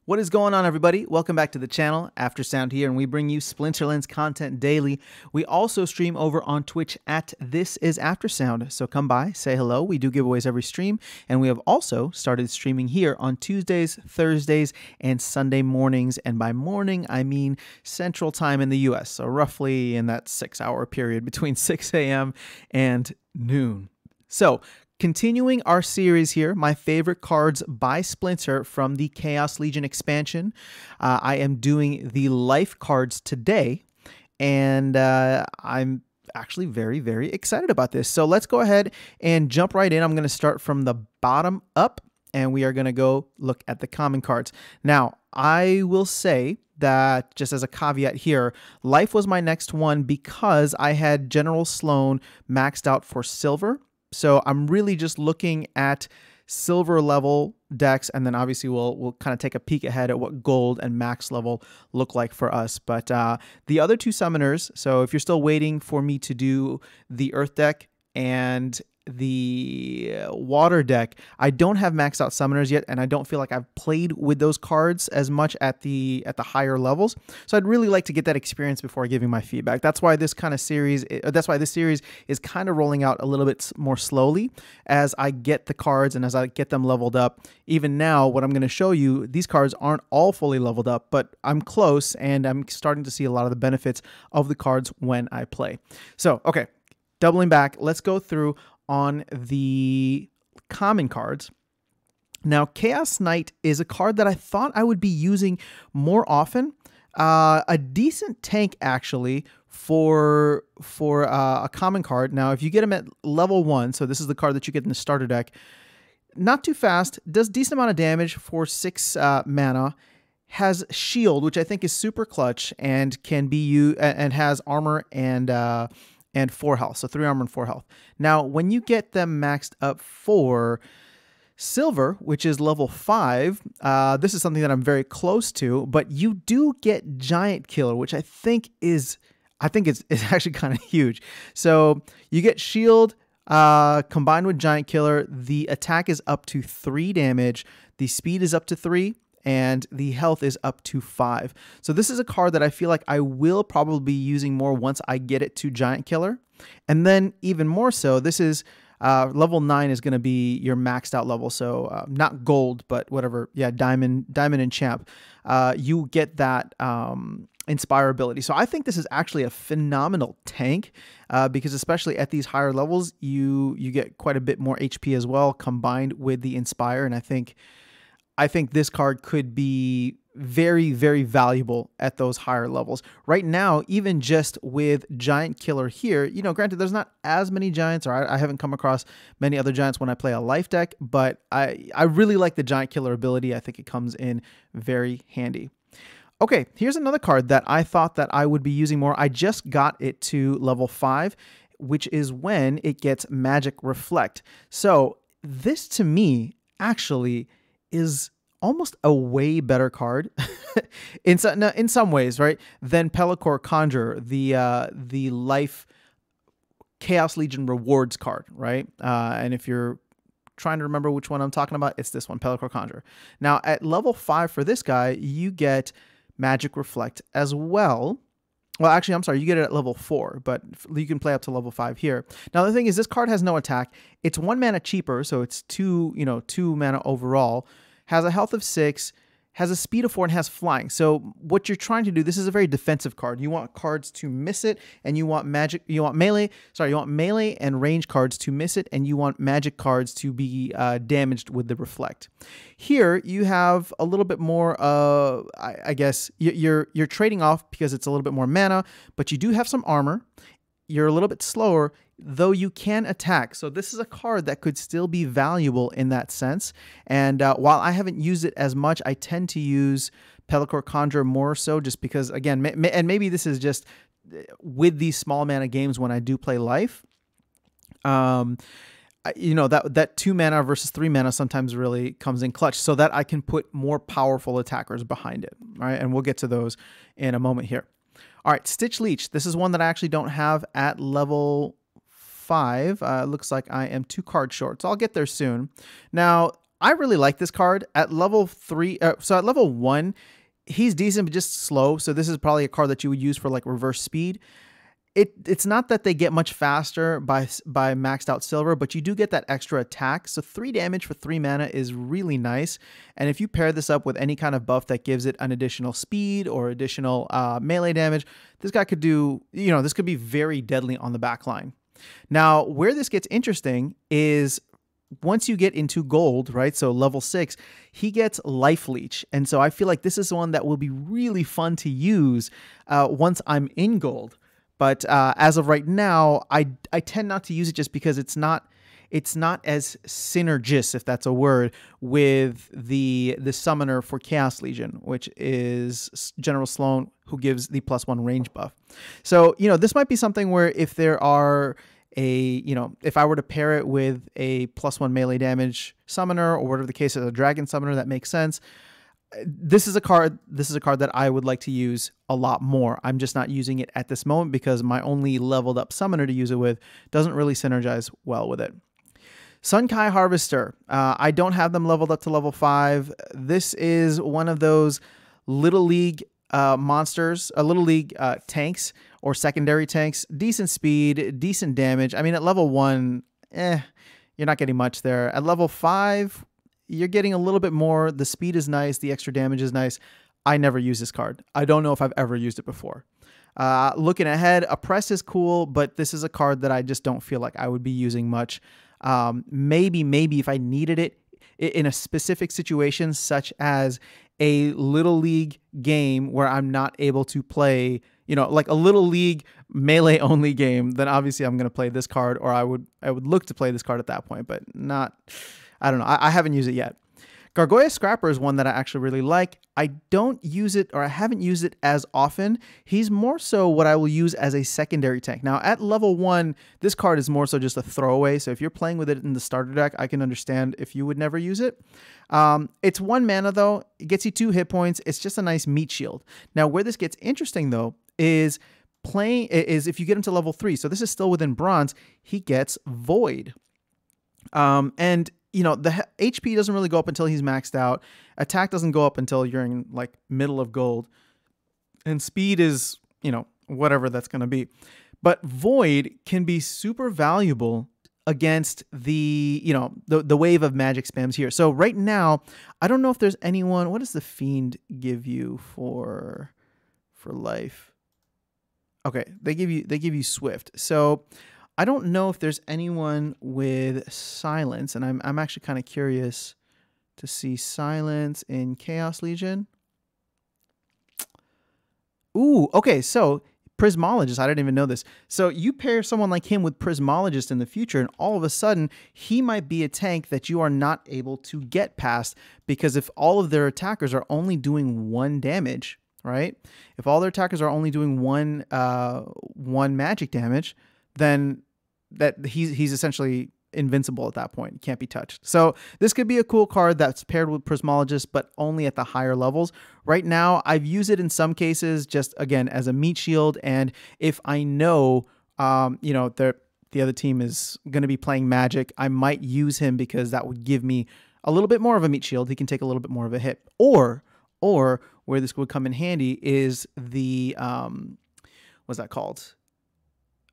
What is going on, everybody? Welcome back to the channel. After Sound here, and we bring you Splinterland's content daily. We also stream over on Twitch at This Is After Sound, so come by, say hello. We do giveaways every stream, and we have also started streaming here on Tuesdays, Thursdays, and Sunday mornings. And by morning, I mean Central Time in the US, so roughly in that 6-hour period between 6 a.m. and noon. So, continuing our series here, my favorite cards by Splinter from the Chaos Legion expansion. I am doing the life cards today, and I'm actually very, very excited about this. So let's go ahead and jump right in. I'm going to start from the bottom up, and we are going to go look at the common cards. Now, I will say that just as a caveat here, life was my next one because I had General Sloan maxed out for silver. So I'm really just looking at silver level decks, and then obviously we'll kind of take a peek ahead at what gold and max level look like for us. But the other two summoners, so if you're still waiting for me to do the earth deck and the water deck, I don't have maxed out summoners yet, and I don't feel like I've played with those cards as much at the higher levels. So I'd really like to get that experience before giving my feedback. That's why this series is kind of rolling out a little bit more slowly as I get the cards and as I get them leveled up. Even now, what I'm going to show you, these cards aren't all fully leveled up, but I'm close, and I'm starting to see a lot of the benefits of the cards when I play. So, okay, doubling back, let's go through on the common cards. Now, Chaos Knight is a card that I thought I would be using more often. A decent tank, actually, for a common card. Now, if you get him at level 1, so this is the card that you get in the starter deck, not too fast, does decent amount of damage for 6 mana, has shield, which I think is super clutch, and can be used, and has armor and 4 health, so 3 armor and 4 health. Now, when you get them maxed up for silver, which is level 5, this is something that I'm very close to, but you do get Giant Killer, which I think it's actually kind of huge. So you get shield combined with Giant Killer. The attack is up to 3 damage. The speed is up to 3. And the health is up to 5. So this is a card that I feel like I will probably be using more once I get it to Giant Killer. And then even more so, this is level 9 is going to be your maxed out level. So not gold, but whatever. Yeah, diamond and champ. You get that inspire ability. So I think this is actually a phenomenal tank because especially at these higher levels, you get quite a bit more HP as well combined with the inspire. And I think this card could be very, very valuable at those higher levels. Right now, even just with Giant Killer here, you know, granted, there's not as many Giants, or I haven't come across many other Giants when I play a life deck, but I really like the Giant Killer ability. I think it comes in very handy. Okay, here's another card that I thought that I would be using more. I just got it to level 5, which is when it gets Magic Reflect. So this, to me, actually is almost a way better card in some ways, right, than Pelicore Conjurer, the life Chaos Legion rewards card, right? And if you're trying to remember which one I'm talking about, it's this one, Pelicore Conjurer. Now, at level 5 for this guy, you get Magic Reflect as well. Well, actually, I'm sorry, you get it at level 4, but you can play up to level 5 here. Now, the thing is, this card has no attack. It's 1 mana cheaper, so it's 2 mana overall. Has a health of 6, has a speed of 4, and has flying. So what you're trying to do, this is a very defensive card. You want cards to miss it, and you want melee and range cards to miss it, and you want magic cards to be damaged with the reflect. Here you have a little bit more. I guess you're trading off because it's a little bit more mana, but you do have some armor. You're a little bit slower, though you can attack. So this is a card that could still be valuable in that sense. And while I haven't used it as much, I tend to use Pelicore Conjurer more so just because, again, and maybe this is just with these small mana games when I do play life, you know, that 2 mana versus 3 mana sometimes really comes in clutch so that I can put more powerful attackers behind it. All right, and we'll get to those in a moment here. All right, Stitch Leech. This is one that I actually don't have at level 5. Looks like I am 2 cards short, so I'll get there soon. Now, I really like this card at level 3. So at level 1, he's decent, but just slow. So this is probably a card that you would use for like reverse speed. It's not that they get much faster by maxed out silver, but you do get that extra attack. So 3 damage for 3 mana is really nice. And if you pair this up with any kind of buff that gives it an additional speed or additional melee damage, this guy could do, this could be very deadly on the back line. Now, where this gets interesting is once you get into gold, right? So level 6, he gets Life Leech. And so I feel like this is one that will be really fun to use once I'm in gold. But as of right now, I tend not to use it just because it's not as synergist, if that's a word, with the summoner for Chaos Legion, which is General Sloan, who gives the +1 range buff. So, this might be something where if there are if I were to pair it with a +1 melee damage summoner, or whatever the case is, a dragon summoner, that makes sense. This is a card that I would like to use a lot more. I'm just not using it at this moment because my only leveled up summoner to use it with doesn't really synergize well with it. Sunkai Harvester. I don't have them leveled up to level 5. This is one of those Little League monsters, Little League tanks or secondary tanks. Decent speed, decent damage. I mean, at level 1, you're not getting much there. At level 5, you're getting a little bit more. The speed is nice. The extra damage is nice. I never use this card. I don't know if I've ever used it before. Looking ahead, Oppress is cool, but this is a card that I just don't feel like I would be using much. Maybe if I needed it in a specific situation, such as a Little League game where I'm not able to play, like a Little League melee only game, then obviously I'm going to play this card, or I would look to play this card at that point, but not... I don't know. I haven't used it yet. Gargoyle Scrapper is one that I actually really like. I don't use it, or I haven't used it as often. He's more so what I will use as a secondary tank. Now, at level 1, this card is more so just a throwaway. So if you're playing with it in the starter deck, I can understand if you would never use it. It's 1 mana, though. It gets you 2 hit points. It's just a nice meat shield. Now, where this gets interesting, though, is if you get him to level 3. So this is still within bronze. He gets Void. And the HP doesn't really go up until he's maxed out. Attack doesn't go up until you're in like middle of gold. And speed is, whatever that's going to be. But Void can be super valuable against the wave of magic spams here. So right now, I don't know if there's anyone. What does the Fiend give you for life? Okay, they give you Swift. So I don't know if there's anyone with Silence, and I'm actually kind of curious to see Silence in Chaos Legion. Ooh, okay, so Prismologist, I didn't even know this. So you pair someone like him with Prismologist in the future, and all of a sudden, he might be a tank that you are not able to get past, because if all of their attackers are only doing 1 damage, right? If all their attackers are only doing one magic damage, then that he's essentially invincible at that point. Can't be touched. So this could be a cool card that's paired with Prismologist, but only at the higher levels. Right now, I've used it in some cases just, again, as a meat shield. And if I know, the other team is going to be playing Magic, I might use him because that would give me a little bit more of a meat shield. He can take a little bit more of a hit. Or where this would come in handy is the, what's that called?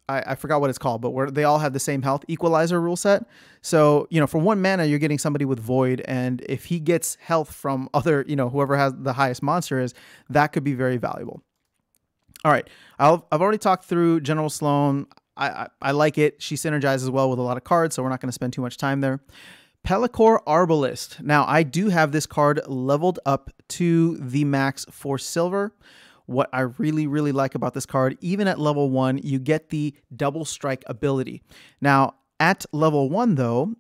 I forgot what it's called, but where they all have the same health equalizer rule set. So, for 1 mana, you're getting somebody with Void. And if he gets health from other, whoever has the highest monster is, that could be very valuable. All right. I've already talked through General Sloan. I like it. She synergizes well with a lot of cards, so we're not going to spend too much time there. Pelicore Arbalist. Now, I do have this card leveled up to the max for silver. What I really, really like about this card, even at level 1, you get the double strike ability. Now, at level 1, though,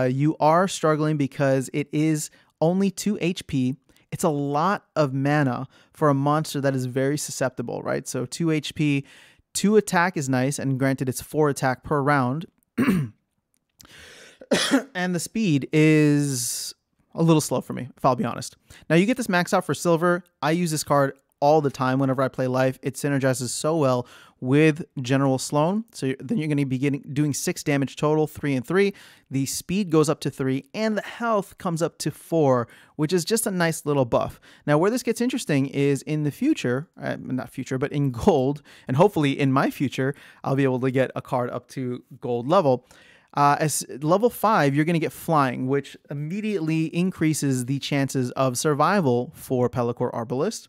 you are struggling because it is only 2 HP. It's a lot of mana for a monster that is very susceptible, right? So 2 HP, 2 attack is nice, and granted, it's 4 attack per round. And the speed is a little slow for me, if I'll be honest. Now, you get this max out for silver. I use this card all the time whenever I play life. It synergizes so well with General Sloan. So then you're going to be doing 6 damage total, 3 and 3. The speed goes up to 3, and the health comes up to 4, which is just a nice little buff. Now, where this gets interesting is in the future, not future, but in gold, and hopefully in my future, I'll be able to get a card up to gold level. As level 5, you're going to get flying, which immediately increases the chances of survival for Pelicore Arbalist.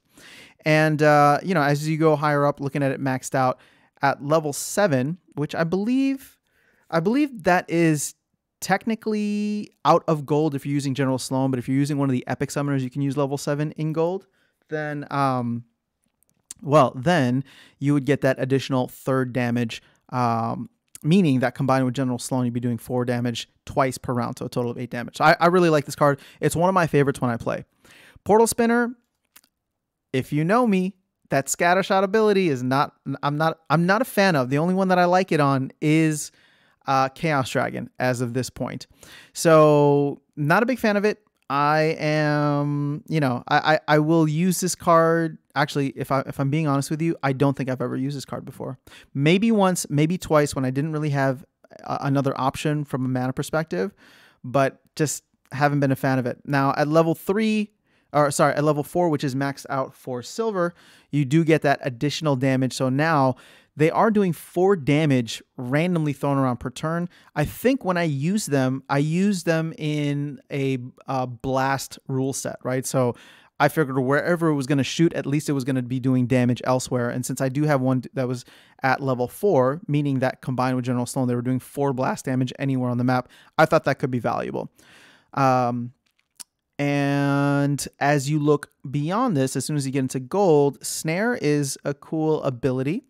And, you know, as you go higher up, looking at it maxed out at level 7, which I believe that is technically out of gold if you're using General Sloan, but if you're using one of the epic summoners, you can use level 7 in gold. Then, well, then you would get that additional 3rd damage, meaning that combined with General Sloan, you'd be doing 4 damage twice per round, so a total of 8 damage. So I really like this card. It's one of my favorites when I play. Portal Spinner, if you know me, that Scattershot ability is not, I'm not a fan of. The only one that I like it on is Chaos Dragon as of this point. So not a big fan of it. I am, you know, I will use this card. Actually, if I'm being honest with you, I don't think I've ever used this card before. Maybe once, maybe twice when I didn't really have another option from a mana perspective, but just haven't been a fan of it. Now at level 3, or sorry, at level 4, which is maxed out for silver, you do get that additional damage. So now they are doing 4 damage randomly thrown around per turn. I think when I use them in a blast rule set, right? So I figured wherever it was going to shoot, at least it was going to be doing damage elsewhere. And since I do have one that was at level 4, meaning that combined with General Sloan, they were doing 4 blast damage anywhere on the map, I thought that could be valuable. And as you look beyond this, as soon as you get into gold, Snare is a cool ability.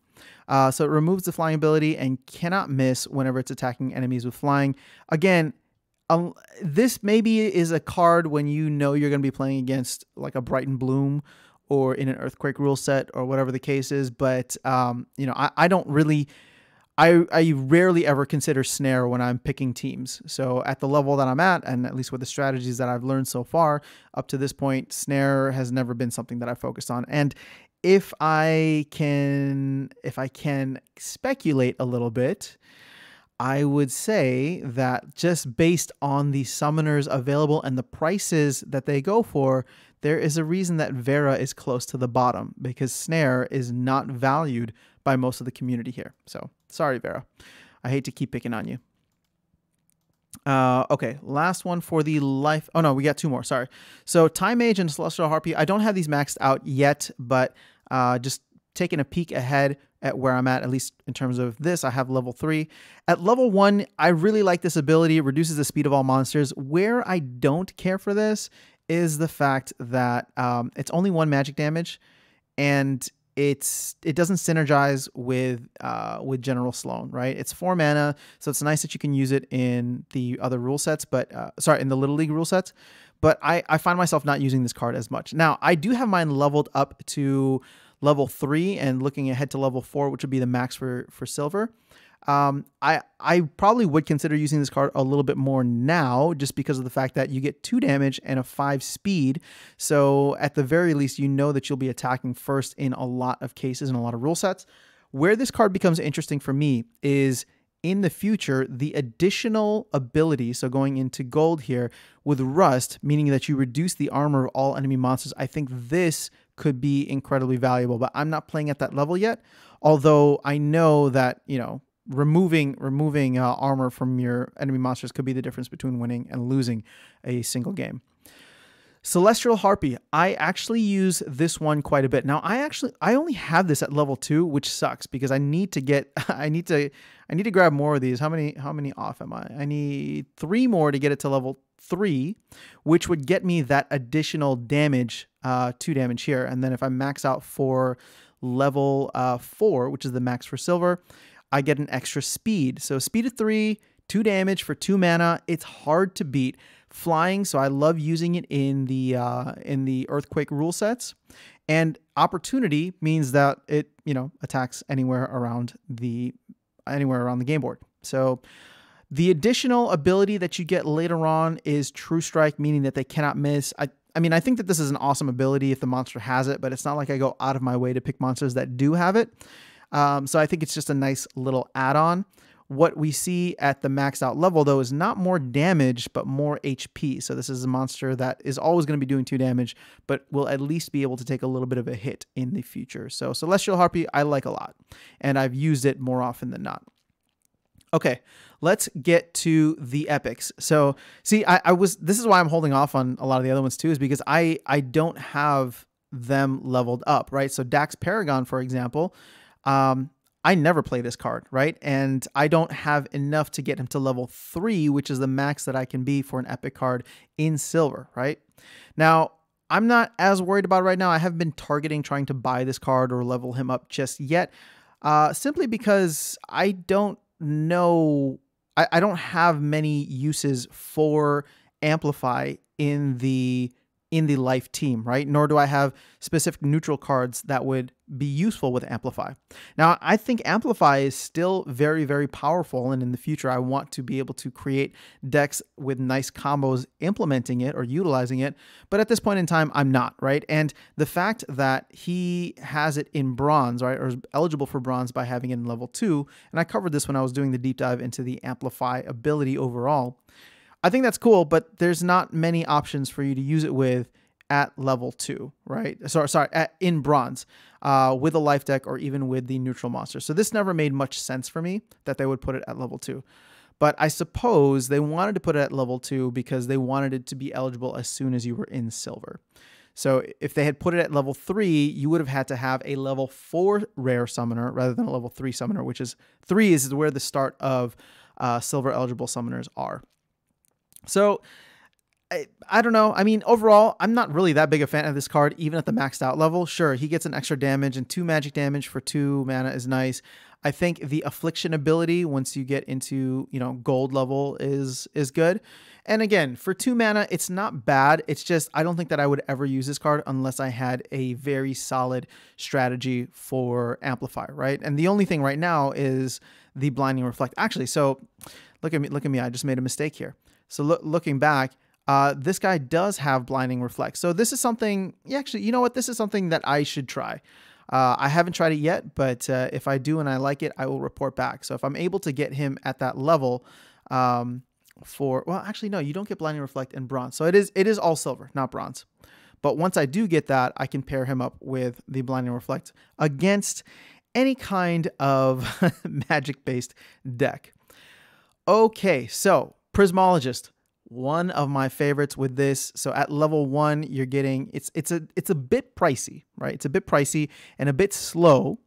So it removes the flying ability and cannot miss whenever it's attacking enemies with flying. Again, this maybe is a card when you know you're going to be playing against like a Bright and Bloom or in an Earthquake rule set or whatever the case is. But, you know, I don't really... I rarely ever consider Snare when I'm picking teams. So at the level that I'm at least with the strategies that I've learned so far up to this point, Snare has never been something that I focused on. And if I can speculate a little bit, I would say that just based on the summoners available and the prices that they go for, there is a reason that Vera is close to the bottom, because Snare is not valued by most of the community here. So sorry, Vera. I hate to keep picking on you. Okay, last one for the life. Oh no, we got 2 more. Sorry. So Time Mage and Celestial Harpy. I don't have these maxed out yet, but just taking a peek ahead at where I'm at least in terms of this, I have level 3. At level 1, I really like this ability. It reduces the speed of all monsters. Where I don't care for this is the fact that it's only 1 magic damage, and it doesn't synergize with General Sloan, right? It's 4 mana, so it's nice that you can use it in the other rule sets, but sorry, in the Little League rule sets. But I find myself not using this card as much. Now, I do have mine leveled up to level 3 and looking ahead to level 4, which would be the max for silver. I probably would consider using this card a little bit more now, just because of the fact that you get 2 damage and a 5 speed. So at the very least, you know that you'll be attacking first in a lot of cases and a lot of rule sets. Where this card becomes interesting for me is in the future, the additional ability, so going into gold here with Rust, meaning that you reduce the armor of all enemy monsters. I think this could be incredibly valuable, but I'm not playing at that level yet. Although I know that, you know, removing armor from your enemy monsters could be the difference between winning and losing a single game. Celestial Harpy. I actually use this one quite a bit. Now, I only have this at level 2, which sucks because I need to get I need to grab more of these. How many off am I? I need 3 more to get it to level 3, which would get me that additional damage, 2 damage here. And then if I max out for level 4, which is the max for silver, I get an extra speed. So speed of 3, 2 damage for 2 mana. It's hard to beat. Flying, so I love using it in the Earthquake rule sets. And opportunity means that it, you know, attacks anywhere around the game board. So the additional ability that you get later on is True Strike, meaning that they cannot miss. I mean, I think that this is an awesome ability if the monster has it, but it's not like I go out of my way to pick monsters that do have it. So I think it's just a nice little add-on. What we see at the maxed out level, though, is not more damage, but more HP. So this is a monster that is always going to be doing 2 damage, but will at least be able to take a little bit of a hit in the future. So Celestial Harpy, I like a lot, and I've used it more often than not. Okay, let's get to the epics. So see, this is why I'm holding off on a lot of the other ones too, is because I don't have them leveled up, right? So Dax Paragon, for example, I never play this card, right? And I don't have enough to get him to level 3, which is the max that I can be for an epic card in silver, right? Now, I'm not as worried about it right now. I haven't been targeting trying to buy this card or level him up just yet, simply because I don't know, I don't have many uses for Amplify in the life team, right? Nor do I have specific neutral cards that would be useful with Amplify. Now, I think Amplify is still very, very powerful, and in the future, I want to be able to create decks with nice combos implementing it or utilizing it, but at this point in time, I'm not, right? And the fact that he has it in bronze, right, or is eligible for bronze by having it in level 2, and I covered this when I was doing the deep dive into the Amplify ability overall, I think that's cool, but there's not many options for you to use it with at level 2, right? Sorry, in bronze, with a life deck or even with the neutral monster. So this never made much sense for me that they would put it at level 2. But I suppose they wanted to put it at level 2 because they wanted it to be eligible as soon as you were in silver. So if they had put it at level 3, you would have had to have a level 4 rare summoner rather than a level 3 summoner, which is 3 is where the start of silver eligible summoners are. So I don't know. I mean, overall, I'm not really that big a fan of this card, even at the maxed out level. Sure, he gets an extra damage, and 2 magic damage for 2 mana is nice. I think the affliction ability, once you get into, gold level, is good. And again, for 2 mana, it's not bad. It's just, I don't think that I would ever use this card unless I had a very solid strategy for Amplify, right? And the only thing right now is the Blinding Reflect. Actually, so look at me. I just made a mistake here. So looking back, this guy does have Blinding Reflect. So this is something, actually, you know what? This is something that I should try. I haven't tried it yet, but if I do and I like it, I will report back. So if I'm able to get him at that level well, actually, no, you don't get Blinding Reflect in bronze. So it is all silver, not bronze. But once I do get that, I can pair him up with the Blinding Reflect against any kind of magic-based deck. Okay, so Prismologist, one of my favorites with this. So at level 1, you're getting, it's a bit pricey, right? It's a bit pricey and a bit slow,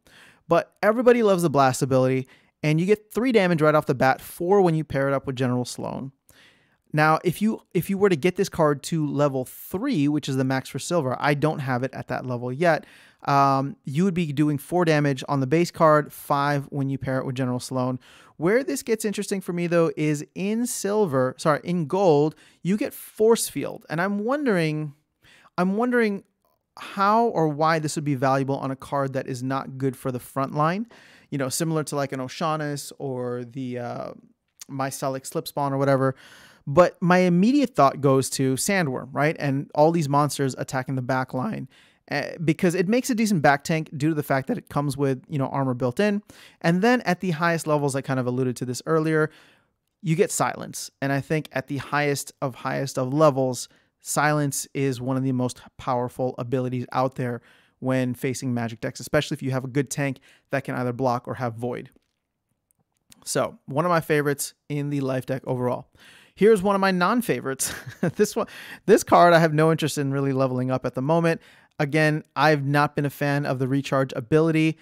but everybody loves the blast ability, and you get 3 damage right off the bat, 4 when you pair it up with General Sloan. Now, if you were to get this card to level 3, which is the max for silver, I don't have it at that level yet, you would be doing 4 damage on the base card, 5 when you pair it with General Sloan. Where this gets interesting for me, though, is in gold, you get Force Field. And I'm wondering how or why this would be valuable on a card that is not good for the front line, similar to like an Oceanus or the Mycelic Slipspawn or whatever. But my immediate thought goes to Sandworm, right? And all these monsters attacking the back line. Because it makes a decent back tank due to the fact that it comes with, armor built in. And then at the highest levels, I kind of alluded to this earlier, you get Silence. And I think at the highest of levels, Silence is one of the most powerful abilities out there when facing magic decks, especially if you have a good tank that can either block or have Void. So one of my favorites in the life deck overall. Here's one of my non-favorites. This card I have no interest in really leveling up at the moment. Again, I've not been a fan of the recharge ability.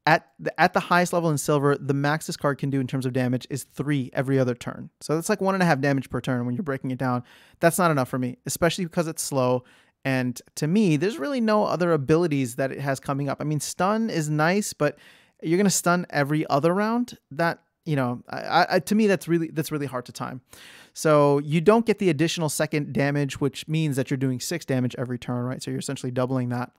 At the highest level in silver, the max this card can do in terms of damage is 3 every other turn. So that's like 1.5 damage per turn when you're breaking it down. That's not enough for me, especially because it's slow. And to me, there's really no other abilities that it has coming up. I mean, stun is nice, but you're going to stun every other round. That, to me, that's really hard to time. So you don't get the additional 2nd damage, which means that you're doing 6 damage every turn, right? So you're essentially doubling that.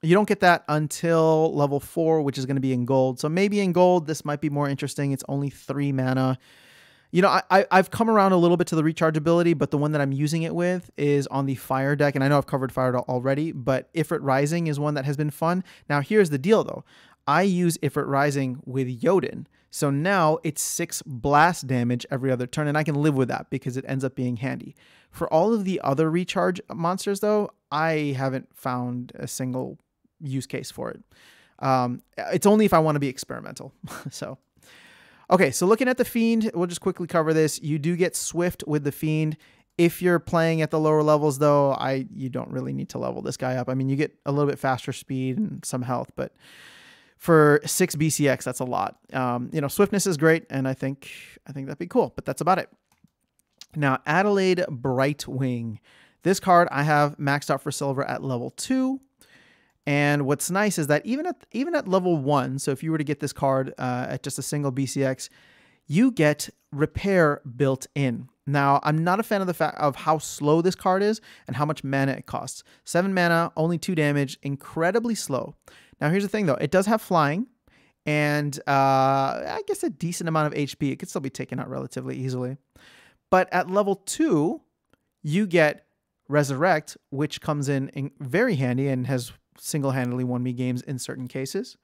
You don't get that until level 4, which is going to be in gold. So maybe in gold, this might be more interesting. It's only 3 mana. I've come around a little bit to the recharge ability, but the one that I'm using it with is on the Fire deck. And I know I've covered Fire already, but Ifrit Rising is one that has been fun. Now, here's the deal, though. I use Ifrit Rising with Jotun. So now it's 6 blast damage every other turn, and I can live with that because it ends up being handy. For all of the other recharge monsters, though, I haven't found a single use case for it. It's only if I want to be experimental. So, okay, so looking at the Fiend, we'll just quickly cover this. You do get Swift with the Fiend. If you're playing at the lower levels, though, you don't really need to level this guy up. I mean, you get a little bit faster speed and some health, but for 6 BCX, that's a lot. You know, swiftness is great, and I think that'd be cool, but that's about it. Now, Adelaide Brightwing. This card I have maxed out for silver at level 2. And what's nice is that even at level 1, so if you were to get this card at just a single BCX, you get repair built in. Now, I'm not a fan of the fact of how slow this card is and how much mana it costs. 7 mana, only 2 damage, incredibly slow. Now, here's the thing, though. It does have flying and I guess a decent amount of HP. It could still be taken out relatively easily. But at level 2, you get Resurrect, which comes in very handy and has single-handedly won me games in certain cases.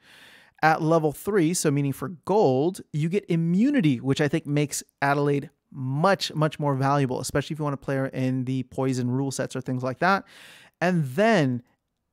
At level 3, so meaning for gold, you get Immunity, which I think makes Adelaide much, much more valuable, especially if you want to play her in the poison rule sets or things like that. And then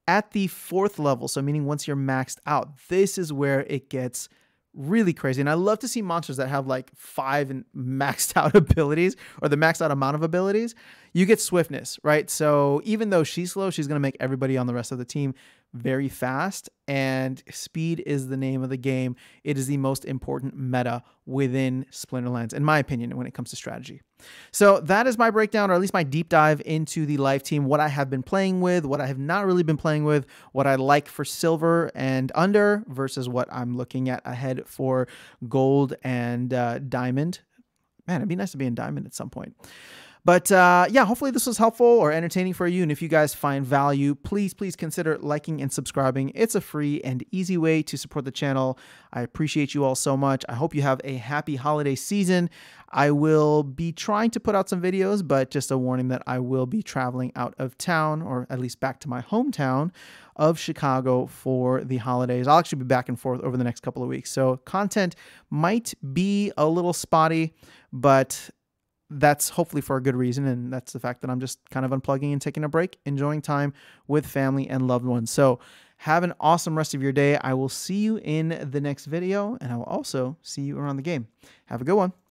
at the 4th level, so meaning once you're maxed out, this is where it gets really crazy. And I love to see monsters that have like 5 and maxed out abilities, or the maxed out amount of abilities. You get swiftness, right? So even though she's slow, she's going to make everybody on the rest of the team very fast, and speed is the name of the game. It is the most important meta within Splinterlands, in my opinion, when it comes to strategy. So that is my breakdown, or at least my deep dive into the life team, what I have been playing with, what I have not really been playing with, what I like for silver and under versus what I'm looking at ahead for gold and diamond. Man, it'd be nice to be in diamond at some point. But yeah, hopefully this was helpful or entertaining for you. And if you guys find value, please consider liking and subscribing. It's a free and easy way to support the channel. I appreciate you all so much. I hope you have a happy holiday season. I will be trying to put out some videos, but just a warning that I will be traveling out of town, or at least back to my hometown of Chicago for the holidays. I'll actually be back and forth over the next couple of weeks. So content might be a little spotty, but that's hopefully for a good reason, and that's the fact that I'm just kind of unplugging and taking a break, enjoying time with family and loved ones. So have an awesome rest of your day. I will see you in the next video, and I will also see you around the game. Have a good one.